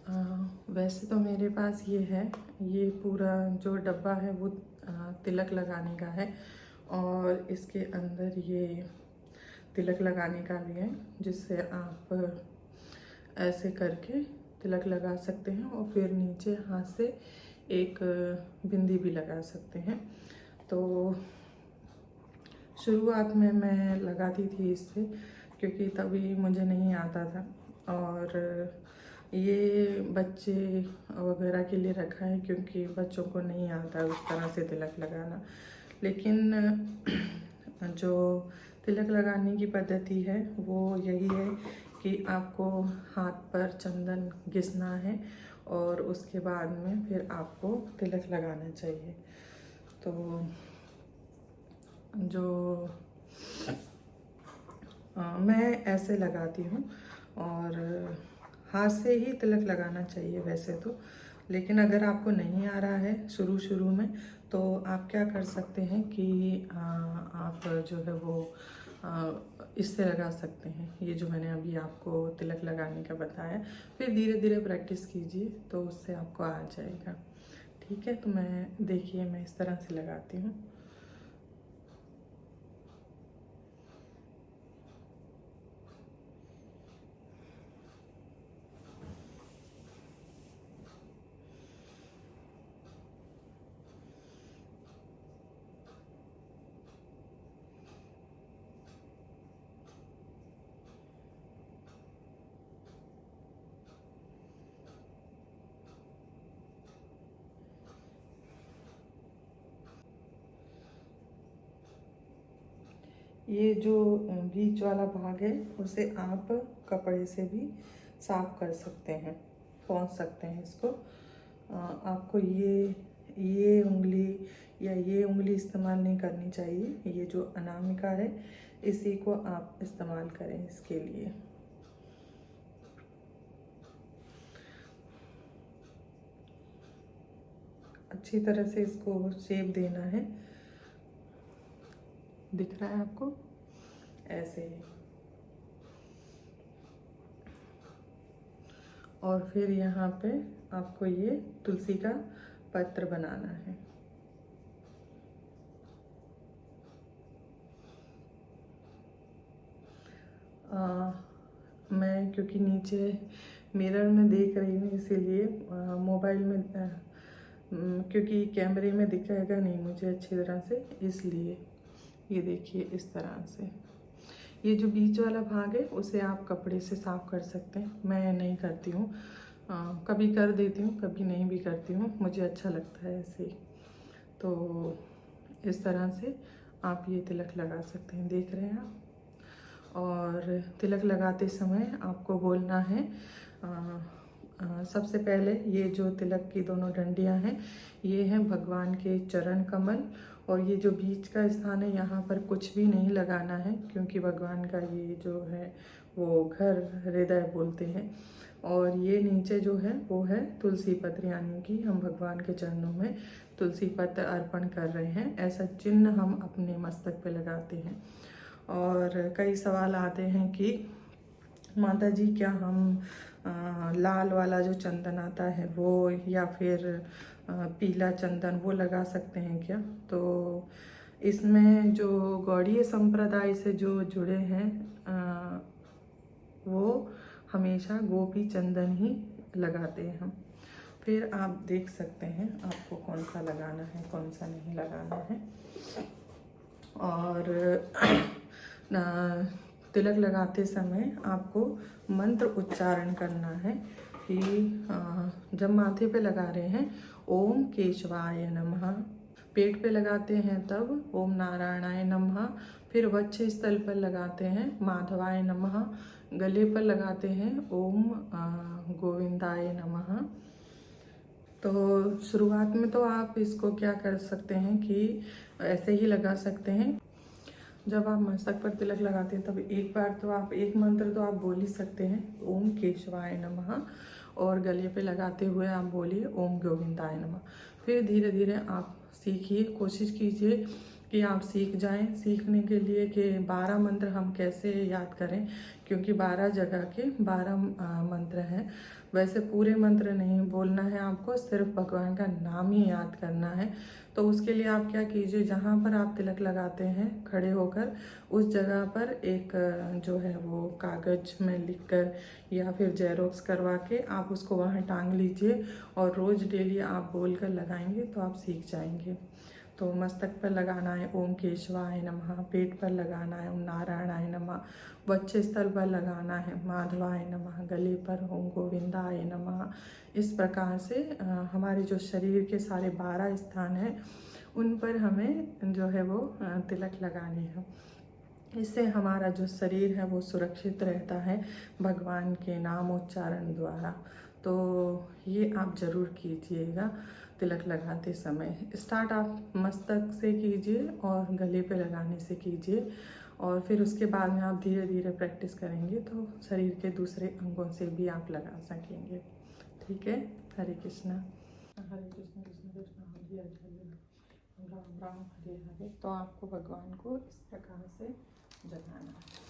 वैसे तो मेरे पास ये है, ये पूरा जो डब्बा है वो तिलक लगाने का है और इसके अंदर ये तिलक लगाने का भी है, जिससे आप ऐसे करके तिलक लगा सकते हैं और फिर नीचे हाथ से एक बिंदी भी लगा सकते हैं। तो शुरुआत में मैं लगाती थी इससे, क्योंकि तभी मुझे नहीं आता था, और ये बच्चे वगैरह के लिए रखा है क्योंकि बच्चों को नहीं आता उस तरह से तिलक लगाना। लेकिन जो तिलक लगाने की पद्धति है वो यही है कि आपको हाथ पर चंदन घिसना है और उसके बाद में फिर आपको तिलक लगाना चाहिए। तो जो मैं ऐसे लगाती हूँ और हाथ से ही तिलक लगाना चाहिए वैसे तो। लेकिन अगर आपको नहीं आ रहा है शुरू शुरू में, तो आप क्या कर सकते हैं कि आप जो है वो इससे लगा सकते हैं, ये जो मैंने अभी आपको तिलक लगाने का बताया। फिर धीरे धीरे प्रैक्टिस कीजिए तो उससे आपको आ जाएगा। ठीक है, तो देखिए मैं इस तरह से लगाती हूँ। ये जो बीच वाला भाग है उसे आप कपड़े से भी साफ कर सकते हैं, पोंछ सकते हैं इसको। आपको ये उंगली या ये उंगली इस्तेमाल नहीं करनी चाहिए। ये जो अनामिका है इसी को आप इस्तेमाल करें इसके लिए। अच्छी तरह से इसको शेप देना है। दिख रहा है आपको? ऐसे ही। और फिर यहाँ पे आपको ये तुलसी का पत्र बनाना है। मैं क्योंकि नीचे मिरर में देख रही हूँ इसीलिए मोबाइल में क्योंकि कैमरे में दिखाएगा नहीं मुझे अच्छी तरह से, इसलिए ये देखिए इस तरह से। ये जो बीच वाला भाग है उसे आप कपड़े से साफ कर सकते हैं। मैं नहीं करती हूँ, कभी कर देती हूँ, कभी नहीं भी करती हूँ, मुझे अच्छा लगता है ऐसे ही। तो इस तरह से आप ये तिलक लगा सकते हैं, देख रहे हैं आप। और तिलक लगाते समय आपको बोलना है सबसे पहले ये जो तिलक की दोनों डंडियां हैं ये हैं भगवान के चरण कमल, और ये जो बीच का स्थान है यहाँ पर कुछ भी नहीं लगाना है, क्योंकि भगवान का ये जो है वो घर हृदय बोलते हैं। और ये नीचे जो है वो है तुलसी पत्र, यानी कि हम भगवान के चरणों में तुलसी पत्र अर्पण कर रहे हैं, ऐसा चिन्ह हम अपने मस्तक पे लगाते हैं। और कई सवाल आते हैं कि माता जी क्या हम लाल वाला जो चंदन आता है वो या फिर पीला चंदन वो लगा सकते हैं क्या? तो इसमें जो गौड़ीय संप्रदाय से जो जुड़े हैं वो हमेशा गोपी चंदन ही लगाते हैं हम। फिर आप देख सकते हैं आपको कौन सा लगाना है कौन सा नहीं लगाना है। और तिलक लगाते समय आपको मंत्र उच्चारण करना है कि जब माथे पे लगा रहे हैं ओम केशवाय नमः, पेट पे लगाते हैं तब ओम नारायणाय नमः, फिर वक्ष स्थल पर लगाते हैं माधवाय नमः, गले पर लगाते हैं ओम गोविंदाय नमः। तो शुरुआत में तो आप इसको क्या कर सकते हैं कि ऐसे ही लगा सकते हैं। जब आप मस्तक पर तिलक लगाते हैं तब एक बार तो आप एक मंत्र तो आप बोल ही सकते हैं ओम केशवाय नमः, और गले पे लगाते हुए आप बोलिए ओम गोविंदाय नमः। फिर धीरे धीरे आप सीखिए, कोशिश कीजिए कि आप सीख जाएं। सीखने के लिए कि 12 मंत्र हम कैसे याद करें, क्योंकि 12 जगह के 12 मंत्र हैं। वैसे पूरे मंत्र नहीं बोलना है आपको, सिर्फ भगवान का नाम ही याद करना है। तो उसके लिए आप क्या कीजिए, जहाँ पर आप तिलक लगाते हैं खड़े होकर, उस जगह पर एक जो है वो कागज में लिखकर या फिर जेरोक्स करवा के आप उसको वहाँ टांग लीजिए, और रोज़ डेली आप बोल कर लगाएंगे तो आप सीख जाएंगे। तो मस्तक पर लगाना है ओम केशवाय नमः, पेट पर लगाना है ओम नारायणाय नमः, वक्षस्थल पर लगाना है माधवाय नमः, गले पर ओम गोविंदाय नमः। इस प्रकार से हमारे जो शरीर के सारे 12 स्थान हैं उन पर हमें जो है वो तिलक लगाने हैं। इससे हमारा जो शरीर है वो सुरक्षित रहता है भगवान के नाम उच्चारण द्वारा। तो ये आप ज़रूर कीजिएगा तिलक लगाते समय। स्टार्ट आप मस्तक से कीजिए और गले पे लगाने से कीजिए, और फिर उसके बाद में आप धीरे धीरे प्रैक्टिस करेंगे तो शरीर के दूसरे अंगों से भी आप लगा सकेंगे। ठीक है। हरे कृष्णा। हरे कृष्ण कृष्ण कृष्ण हरे हरे राम राम हरे हरे। तो आपको भगवान को इस प्रकार से जगाना है।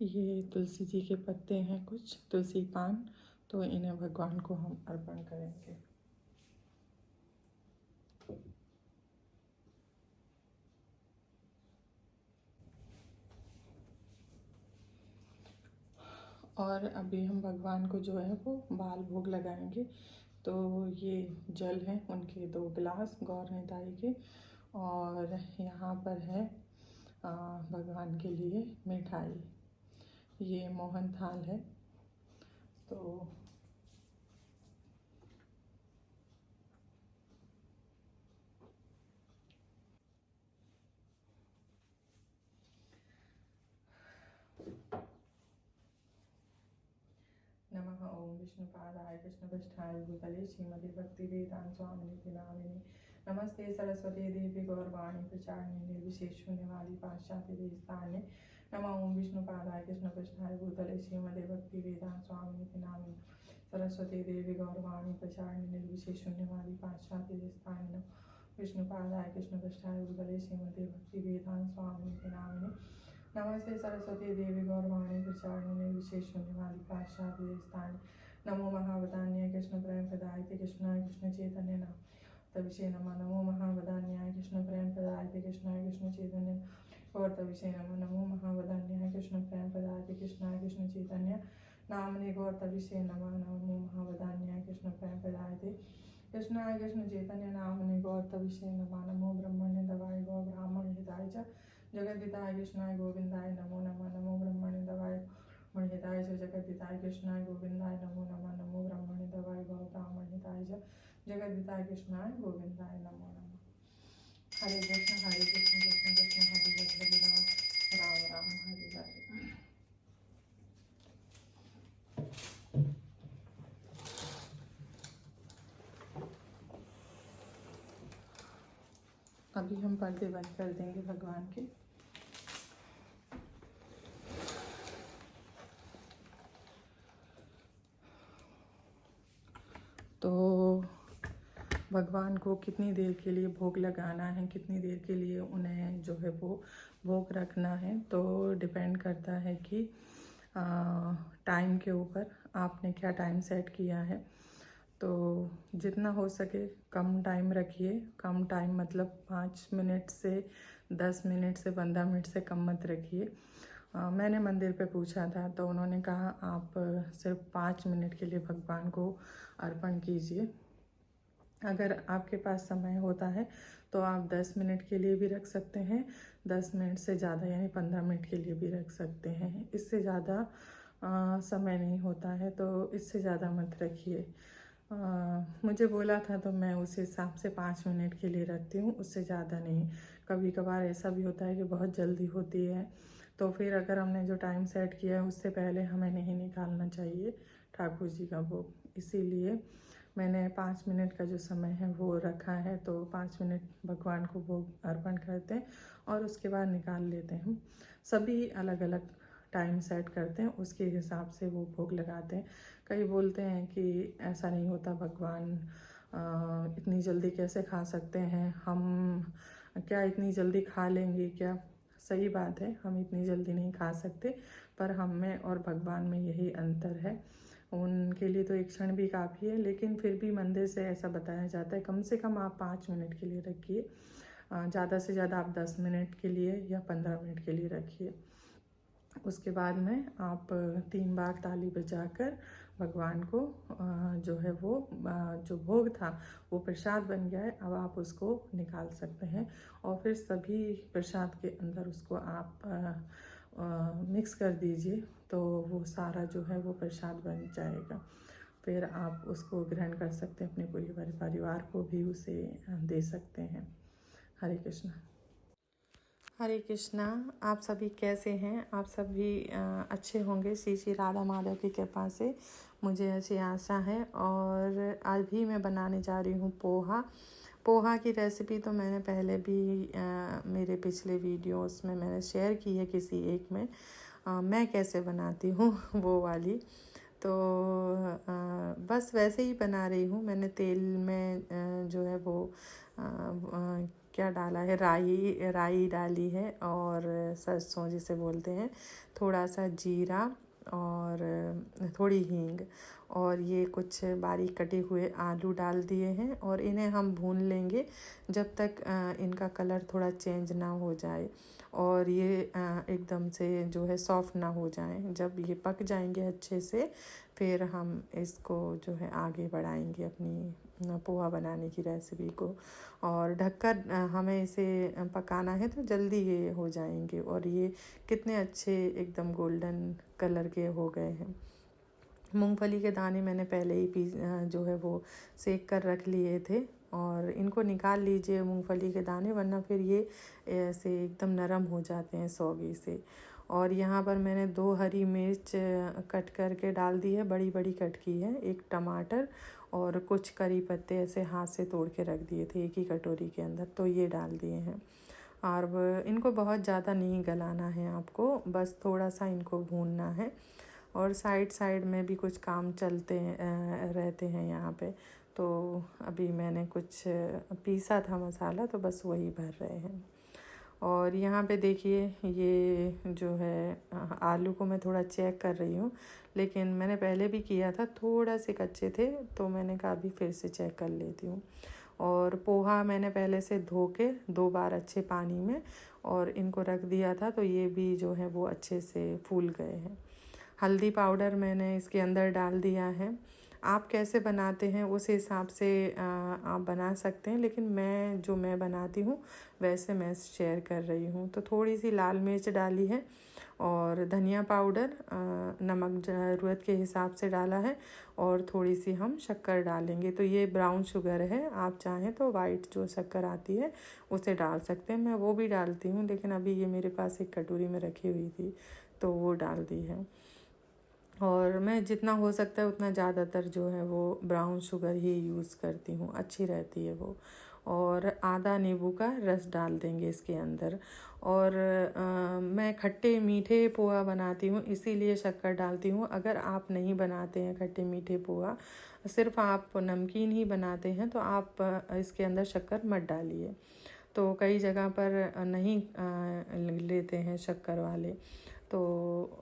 ये तुलसी जी के पत्ते हैं, कुछ तुलसी पान, तो इन्हें भगवान को हम अर्पण करेंगे। और अभी हम भगवान को जो है वो बाल भोग लगाएंगे। तो ये जल है उनके 2 गिलास गौर निताई के, और यहाँ पर है भगवान के लिए मिठाई, ये मोहन थाल है। तो नमः ओम विष्णुपादाय कृष्णपृष्ठाय भूतले श्रीमती भक्तिवेदांत स्वामिनिति नामिने नमस्ते सरस्वती देवी गौरवाणी प्रचारिणे निर्विशेष शून्यवादी पाश्चात्य देशताने। नमः ओम विष्णुपादाय कृष्णपृष्ठाय भूतले श्रीमती भक्तिवेदांत स्वामिनिति नामिने सरस्वती देवी गौरवाणी प्रचारिणे निर्विशेष शून्यवादी पाश्चात्य देशताने। विष्णुपादाय कृष्णपृष्ठाय भूतले श्रीमती भक्तिवेदांत स्वामिनिति नामिने नमस्ते सरस्वती देवी गौरवाणी प्रचारिणे विशेष शून्यवादी पाश्चात्य स्थान। नमो महावदान्याय कृष्ण प्रेम प्रदायते कृष्णाय कृष्ण चैतन्य नाम तविषे नमः। नमो महावदान्याय कृष्ण प्रेम प्रदायते कृष्णाय कृष्ण चैतन्य और तविषे नमः। नमो महावदान्याय कृष्ण प्रेम प्रदायते कृष्णाय कृष्ण चैतन्य नामने गौर तविषे नमः। नमो महावदान्याय कृष्ण प्रेम प्रदायते कृष्णाय कृष्ण चैतन्य नामने गौर तविषे नमः। नमो ब्रह्मण्य दवाय गौ ब्राह्मण हिताय च जगद्दिताय कृष्णाय गोविंदाय नमो नमः। नमो ब्रह्मणे दवाय हिताय च जगद्दिताय कृष्णाय गोविंदाय नमो नमः। नमो ब्रह्मणे दवाय गौ ब्राह्मण हिताय च जगद्दिताय कृष्णाय गोविंदाय नमो नमः। हरे कृष्ण कृष्ण कृष्ण हरे हरे राम राम हरे हरे। अभी हम पर्दे बंद कर देंगे भगवान के। भगवान को कितनी देर के लिए भोग लगाना है, कितनी देर के लिए उन्हें जो है वो भोग रखना है, तो डिपेंड करता है कि टाइम के ऊपर आपने क्या टाइम सेट किया है। तो जितना हो सके कम टाइम रखिए। कम टाइम मतलब 5 मिनट से 10 मिनट से 15 मिनट से कम मत रखिए। मैंने मंदिर पे पूछा था तो उन्होंने कहा आप सिर्फ 5 मिनट के लिए भगवान को अर्पण कीजिए। अगर आपके पास समय होता है तो आप 10 मिनट के लिए भी रख सकते हैं, 10 मिनट से ज़्यादा यानी 15 मिनट के लिए भी रख सकते हैं। इससे ज़्यादा समय नहीं होता है तो इससे ज़्यादा मत रखिए। मुझे बोला था तो मैं उस हिसाब से 5 मिनट के लिए रखती हूँ, उससे ज़्यादा नहीं। कभी कभार ऐसा भी होता है कि बहुत जल्दी होती है, तो फिर अगर हमने जो टाइम सेट किया है उससे पहले हमें नहीं निकालना चाहिए ठाकुर जी का भोग। इसीलिए मैंने 5 मिनट का जो समय है वो रखा है। तो 5 मिनट भगवान को भोग अर्पण करते हैं और उसके बाद निकाल लेते हैं। सभी अलग अलग टाइम सेट करते हैं, उसके हिसाब से वो भोग लगाते हैं। कई बोलते हैं कि ऐसा नहीं होता, भगवान इतनी जल्दी कैसे खा सकते हैं, हम क्या इतनी जल्दी खा लेंगे क्या। सही बात है, हम इतनी जल्दी नहीं खा सकते, पर हम में और भगवान में यही अंतर है। उनके लिए तो एक क्षण भी काफ़ी है, लेकिन फिर भी मंदिर से ऐसा बताया जाता है कम से कम आप 5 मिनट के लिए रखिए, ज़्यादा से ज़्यादा आप 10 मिनट के लिए या 15 मिनट के लिए रखिए। उसके बाद में आप 3 बार ताली बजाकर भगवान को जो है वो जो भोग था वो प्रसाद बन गया है, अब आप उसको निकाल सकते हैं। और फिर सभी प्रसाद के अंदर उसको आप मिक्स कर दीजिए, तो वो सारा जो है वो प्रसाद बन जाएगा। फिर आप उसको ग्रहण कर सकते हैं, अपने पूरे परिवार को भी उसे दे सकते हैं। हरे कृष्णा। हरे कृष्णा। आप सभी कैसे हैं? आप सभी अच्छे होंगे श्री श्री राधा माधव की कृपा से, मुझे ऐसी आशा है। और आज भी मैं बनाने जा रही हूँ पोहा की रेसिपी तो मैंने पहले भी मेरे पिछले वीडियोस में मैंने शेयर की है किसी एक में। मैं कैसे बनाती हूँ वो वाली, तो बस वैसे ही बना रही हूँ। मैंने तेल में जो है वो क्या डाला है, राई डाली है और सरसों जिसे बोलते हैं, थोड़ा सा जीरा और थोड़ी हींग, और ये कुछ बारीक कटे हुए आलू डाल दिए हैं। और इन्हें हम भून लेंगे जब तक इनका कलर थोड़ा चेंज ना हो जाए और ये एकदम से जो है सॉफ्ट ना हो जाए। जब ये पक जाएंगे अच्छे से, फिर हम इसको जो है आगे बढ़ाएंगे अपनी पोहा बनाने की रेसिपी को। और ढककर हमें इसे पकाना है तो जल्दी ये हो जाएंगे। और ये कितने अच्छे एकदम गोल्डन कलर के हो गए हैं। मूंगफली के दाने मैंने पहले ही जो है वो सेक कर रख लिए थे, और इनको निकाल लीजिए मूंगफली के दाने, वरना फिर ये ऐसे एकदम नरम हो जाते हैं सौगी से। और यहाँ पर मैंने 2 हरी मिर्च कट करके डाल दी है, बड़ी बड़ी कट की है, 1 टमाटर और कुछ करी पत्ते ऐसे हाथ से तोड़ के रख दिए थे एक ही कटोरी के अंदर, तो ये डाल दिए हैं। और इनको बहुत ज़्यादा नहीं गलाना है आपको, बस थोड़ा सा इनको भूनना है। और साइड में भी कुछ काम चलते रहते हैं यहाँ पे। तो अभी मैंने कुछ पीसा था मसाला, तो बस वही भर रहे हैं। और यहाँ पे देखिए ये जो है आलू को मैं थोड़ा चेक कर रही हूँ, लेकिन मैंने पहले भी किया था, थोड़ा से कच्चे थे, तो मैंने कहा अभी फिर से चेक कर लेती हूँ। और पोहा मैंने पहले से धो के 2 बार अच्छे पानी में और इनको रख दिया था, तो ये भी जो है वो अच्छे से फूल गए हैं। हल्दी पाउडर मैंने इसके अंदर डाल दिया है। आप कैसे बनाते हैं उस हिसाब से आप बना सकते हैं, लेकिन मैं बनाती हूँ वैसे मैं शेयर कर रही हूँ। तो थोड़ी सी लाल मिर्च डाली है और धनिया पाउडर, नमक ज़रूरत के हिसाब से डाला है, और थोड़ी सी हम शक्कर डालेंगे। तो ये ब्राउन शुगर है, आप चाहें तो वाइट जो शक्कर आती है उसे डाल सकते हैं, मैं वो भी डालती हूँ, लेकिन अभी ये मेरे पास एक कटोरी में रखी हुई थी तो वो डाल दी है। और मैं जितना हो सकता है उतना ज़्यादातर जो है वो ब्राउन शुगर ही यूज़ करती हूँ, अच्छी रहती है वो। और आधा नींबू का रस डाल देंगे इसके अंदर। और मैं खट्टे मीठे पोहा बनाती हूँ, इसीलिए शक्कर डालती हूँ। अगर आप नहीं बनाते हैं खट्टे मीठे पोहा, सिर्फ आप नमकीन ही बनाते हैं, तो आप इसके अंदर शक्कर मत डालिए। तो कई जगह पर नहीं लेते हैं शक्कर वाले, तो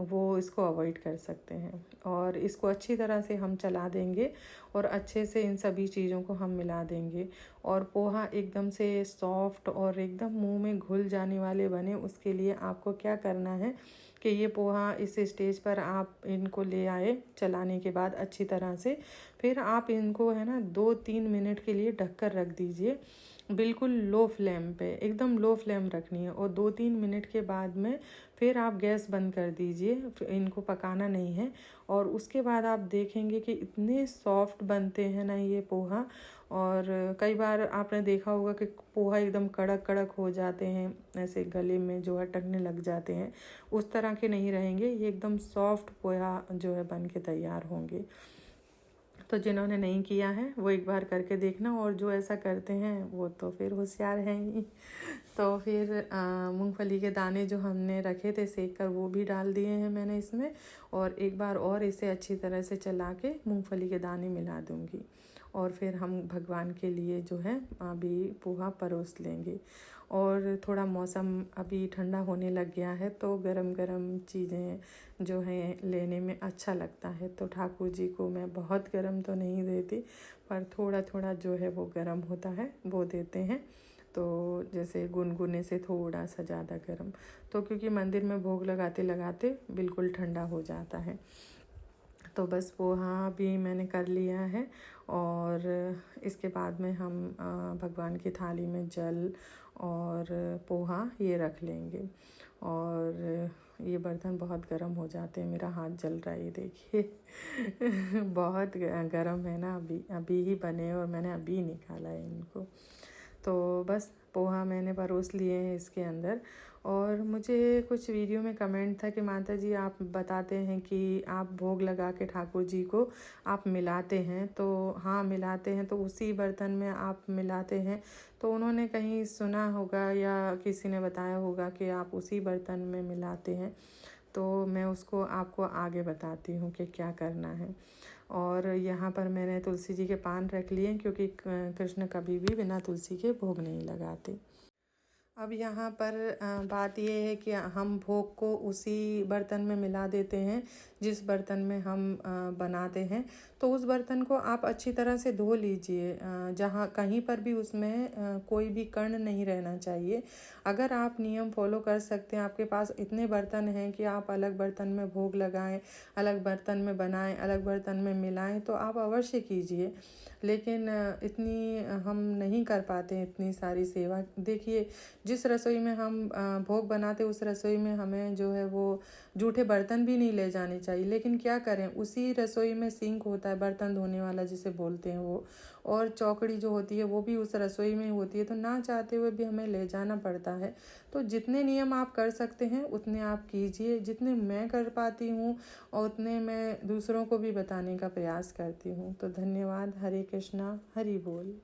वो इसको अवॉइड कर सकते हैं। और इसको अच्छी तरह से हम चला देंगे और अच्छे से इन सभी चीज़ों को हम मिला देंगे। और पोहा एकदम से सॉफ्ट और एकदम मुंह में घुल जाने वाले बने, उसके लिए आपको क्या करना है कि ये पोहा इस स्टेज पर आप इनको ले आए चलाने के बाद अच्छी तरह से, फिर आप इनको है ना 2-3 मिनट के लिए ढककर रख दीजिए, बिल्कुल लो फ्लेम पे, एकदम लो फ्लेम रखनी है। और 2-3 मिनट के बाद में फिर आप गैस बंद कर दीजिए, इनको पकाना नहीं है। और उसके बाद आप देखेंगे कि इतने सॉफ्ट बनते हैं ना ये पोहा। और कई बार आपने देखा होगा कि पोहा एकदम कड़क कड़क हो जाते हैं, ऐसे गले में जो अटकने लग जाते हैं, उस तरह के नहीं रहेंगे। ये एकदम सॉफ्ट पोहा जो है बन के तैयार होंगे। तो जिन्होंने नहीं किया है वो एक बार करके देखना, और जो ऐसा करते हैं वो तो फिर होशियार हैं ही। तो फिर मूंगफली के दाने जो हमने रखे थे सेक कर, वो भी डाल दिए हैं मैंने इसमें। और एक बार और इसे अच्छी तरह से चला के मूंगफली के दाने मिला दूँगी। और फिर हम भगवान के लिए जो है अभी पोहा परोस लेंगे। और थोड़ा मौसम अभी ठंडा होने लग गया है, तो गरम गरम चीज़ें जो हैं लेने में अच्छा लगता है। तो ठाकुर जी को मैं बहुत गरम तो नहीं देती, पर थोड़ा थोड़ा जो है वो गरम होता है वो देते हैं। तो जैसे गुनगुने से थोड़ा सा ज़्यादा गरम, तो क्योंकि मंदिर में भोग लगाते लगाते बिल्कुल ठंडा हो जाता है। तो बस पोहा भी मैंने कर लिया है। और इसके बाद में हम भगवान की थाली में जल और पोहा ये रख लेंगे। और ये बर्तन बहुत गर्म हो जाते हैं, मेरा हाथ जल रहा है ये देखिए। बहुत गर्म है ना, अभी ही बने और मैंने अभी निकाला है इनको। तो बस पोहा मैंने परोस लिए हैं इसके अंदर। और मुझे कुछ वीडियो में कमेंट था कि माता जी आप बताते हैं कि आप भोग लगा के ठाकुर जी को आप मिलाते हैं, तो हाँ मिलाते हैं, तो उसी बर्तन में आप मिलाते हैं। तो उन्होंने कहीं सुना होगा या किसी ने बताया होगा कि आप उसी बर्तन में मिलाते हैं, तो मैं उसको आपको आगे बताती हूँ कि क्या करना है। और यहाँ पर मैंने तुलसी जी के पान रख लिए, क्योंकि कृष्ण कभी भी बिना तुलसी के भोग नहीं लगाते। अब यहाँ पर बात ये है कि हम भोग को उसी बर्तन में मिला देते हैं जिस बर्तन में हम बनाते हैं। तो उस बर्तन को आप अच्छी तरह से धो लीजिए, जहाँ कहीं पर भी उसमें कोई भी कण नहीं रहना चाहिए। अगर आप नियम फॉलो कर सकते हैं, आपके पास इतने बर्तन हैं कि आप अलग बर्तन में भोग लगाएं, अलग बर्तन में बनाएं, अलग बर्तन में मिलाएं, तो आप अवश्य कीजिए। लेकिन इतनी हम नहीं कर पाते इतनी सारी सेवा। देखिए जिस रसोई में हम भोग बनाते उस रसोई में हमें जो है वो जूठे बर्तन भी नहीं ले जाने चाहिए, लेकिन क्या करें, उसी रसोई में सिंक होता है, बर्तन धोने वाला जिसे बोलते हैं वो, और चौकड़ी जो होती है वो भी उस रसोई में होती है, तो ना चाहते हुए भी हमें ले जाना पड़ता है। तो जितने नियम आप कर सकते हैं उतने आप कीजिए, जितने मैं कर पाती हूँ और उतने मैं दूसरों को भी बताने का प्रयास करती हूँ। तो धन्यवाद। हरे कृष्णा, हरि बोल।